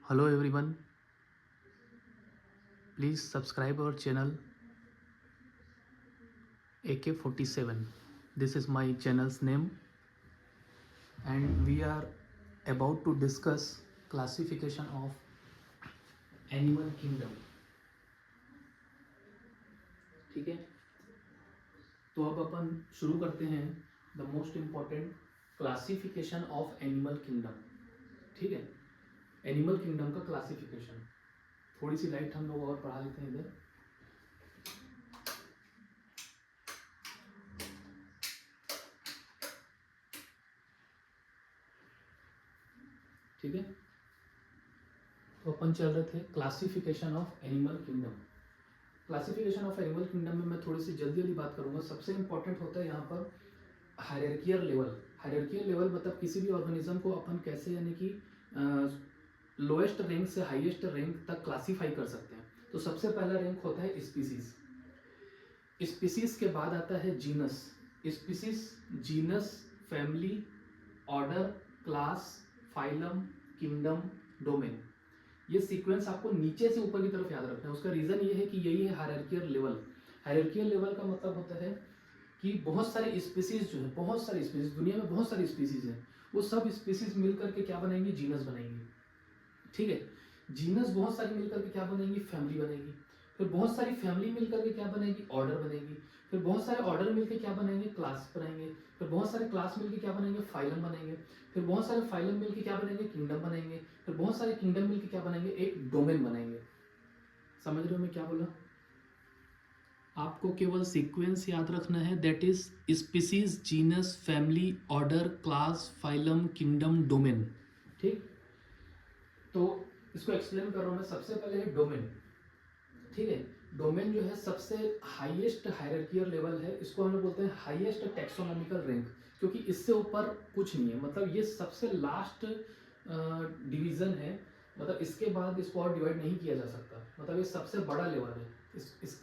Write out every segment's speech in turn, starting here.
Hello everyone, please subscribe our channel AK47. This is my channel's name and we are about to discuss classification of animal kingdom. ठीक है, तो अब अपन शुरू करते हैं the most important classification of animal kingdom. ठीक है, animal kingdom का क्लासिफिकेशन. थोड़ी सी लाइट हम लोग और पढ़ा लेते हैं इधर. ठीक है, तो अपन चल रहे थे classification of animal kingdom. Classification of animal kingdom में मैं थोड़ी सी जल्दी जल्दी बात करूंगा. सबसे इंपॉर्टेंट होता है यहाँ पर हायरार्कियल लेवल. हायरार्कियल लेवल मतलब किसी भी ऑर्गेनिज्म को अपन कैसे यानी कि लोएस्ट रैंक से हाईएस्ट रैंक तक क्लासीफाई कर सकते हैं. तो सबसे पहला रैंक होता है स्पीसीज. स्पीसीज के बाद आता है genus. Species, genus, family, order, class, phylum, kingdom, domain. ये सीक्वेंस आपको नीचे से ऊपर की तरफ याद रखना है. उसका रीजन ये है कि यही है हायरार्कियल लेवल. हायरार्कियल लेवल का मतलब होता है कि बहुत सारे स्पीसीज जो है, बहुत सारी स्पीसीज, दुनिया में बहुत सारी स्पीसीज है, वो सब स्पीसीज मिलकर के क्या बनाएंगे? जीनस बनाएंगे. ठीक है, जीनस बहुत सारी मिलकर के क्या बनेगी? फैमिली बनेगी. फिर बहुत सारी फैमिली मिलकर के क्या बनेगी? ऑर्डर बनेगी. फिर बहुत सारे ऑर्डर मिलकर क्या बनाएंगे? क्लास बनाएंगे. फिर बहुत सारे क्लास मिलकर क्या बनेंगे? फाइलम बनेंगे. फिर बहुत सारे फाइलम मिलकर क्या बनेंगे? किंगडम बनेंगे. फिर बहुत सारे किंगडम मिलकर क्या बनेंगे? एक डोमेन बनेंगे. समझ रहे हो मैं क्या बोला? आपको केवल सीक्वेंस याद रखना है, that is species, genus, family, order, class, phylum, kingdom, domain. ठीक, तो इसको एक्सप्लेन कर रहा हूं मैं. सबसे पहले है डोमेन. ठीक है, डोमेन जो है सबसे हाईएस्ट हायरार्कियल लेवल है. इसको हम लोग बोलते हैं हाईएस्ट टैक्सोनॉमिकल रैंक, क्योंकि इससे ऊपर कुछ नहीं है. मतलब ये सबसे लास्ट डिवीजन है. मतलब इसके बाद इसको और डिवाइड नहीं किया जा सकता. मतलब ये सबसे बड़ा लेवल है.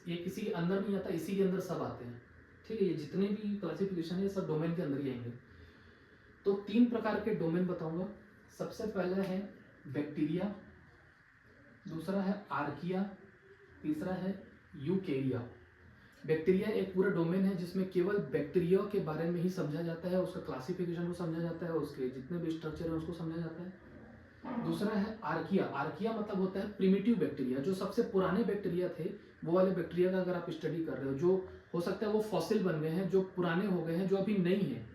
ये किसी के अंदर नहीं आता, इसी के अंदर सब आते हैं. ठीक है, ये जितने भी क्लासिफिकेशन है सब डोमेन के अंदर ही आएंगे. तो 3 प्रकार के डोमेन बताऊंगा. सबसे पहला है बैक्टीरिया, दूसरा है आर्किया, तीसरा है यूकेरिया. बैक्टीरिया एक पूरा डोमेन है जिसमें केवल बैक्टीरिया के बारे में ही समझा जाता है, उसका क्लासिफिकेशन को समझा जाता है, उसके जितने भी स्ट्रक्चर है उसको समझा जाता है. दूसरा है आर्किया. आर्किया मतलब होता है प्रिमिटिव बैक्टीरिया, जो सबसे पुराने बैक्टीरिया थे, वो वाले बैक्टीरिया का अगर आप स्टडी कर रहे हो, जो हो सकता है वो फॉसिल बन गए हैं, जो पुराने हो गए हैं, जो अभी नहीं है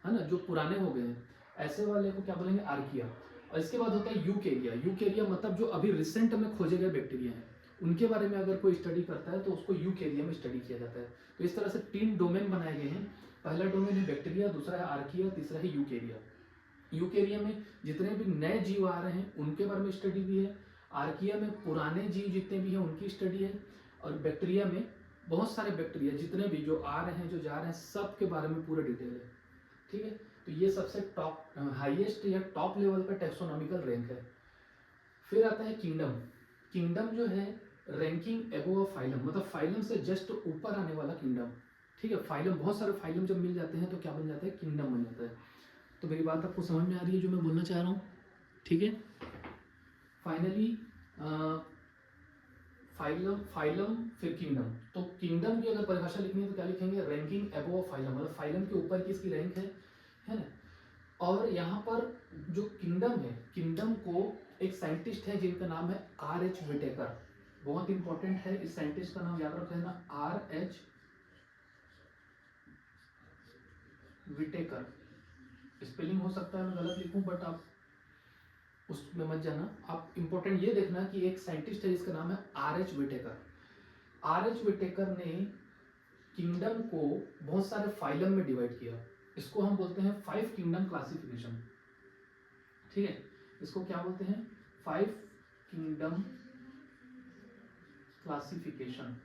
ना, जो पुराने हो गए हैं, ऐसे वाले को क्या बोलेंगे? आर्किया. और इसके बाद होता है यूकेरिया. यूकेरिया मतलब जो अभी रिसेंट में खोजे गए बैक्टीरिया हैं, उनके बारे में अगर कोई स्टडी करता है तो उसको यूकेरिया में स्टडी किया जाता है. तो इस तरह से 3 डोमेन बनाए गए हैं. पहला डोमेन है बैक्टीरिया, दूसरा है आर्किया, तीसरा है यूकेरिया. यूकेरिया में जितने भी नए जीव आ रहे हैं उनके बारे में स्टडी भी है. आर्किया में पुराने जीव जितने भी हैं उनकी स्टडी है. और बैक्टीरिया में बहुत सारे बैक्टीरिया जितने भी जो आ रहे हैं, जो जा रहे हैं, सब के बारे में पूरा डिटेल है. ठीक है, तो ये सबसे टॉप हाईएस्ट या टॉप लेवल का टैक्सोनॉमिकल रैंक है. फिर आता है किंगडम. किंगडम जो है रैंकिंग एबोव फाइलम, मतलब फाइलम से जस्ट ऊपर आने वाला किंगडम. ठीक है, फाइलम, बहुत सारे फाइलम जब मिल जाते हैं तो क्या बन जाता है? किंगडम बन जाता है. तो मेरी बात आपको समझ में आ रही है जो मैं बोलना चाह रहा हूँ? ठीक है, फाइनली फाइलम, फाइलम फिर किंगडम. तो किंगडम की अगर परिभाषा लिखनी है तो क्या लिखेंगे? रैंकिंग एबोव फाइलम, मतलब फाइलम के ऊपर की इसकी रैंक है ना. और यहाँ पर जो किंगडम है, किंगडम को एक साइंटिस्ट है जिनका नाम है R.H. विटेकर. बहुत इंपॉर्टेंट है, इस साइंटिस्ट का नाम याद रख लेना, R.H. विटेकर. स्पेलिंग हो सकता है मैं गलत लिखूं, बट आप उसमें मत जाना. आप इंपॉर्टेंट ये देखना कि एक साइंटिस्ट है जिसका नाम है R.H. विटेकर. R.H. विटेकर ने किंगडम को बहुत सारे फाइलम में डिवाइड किया. इसको हम बोलते हैं 5 किंगडम क्लासिफिकेशन. ठीक है, इसको क्या बोलते हैं? 5 किंगडम क्लासिफिकेशन.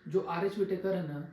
जो R.H. विटेकर है ना,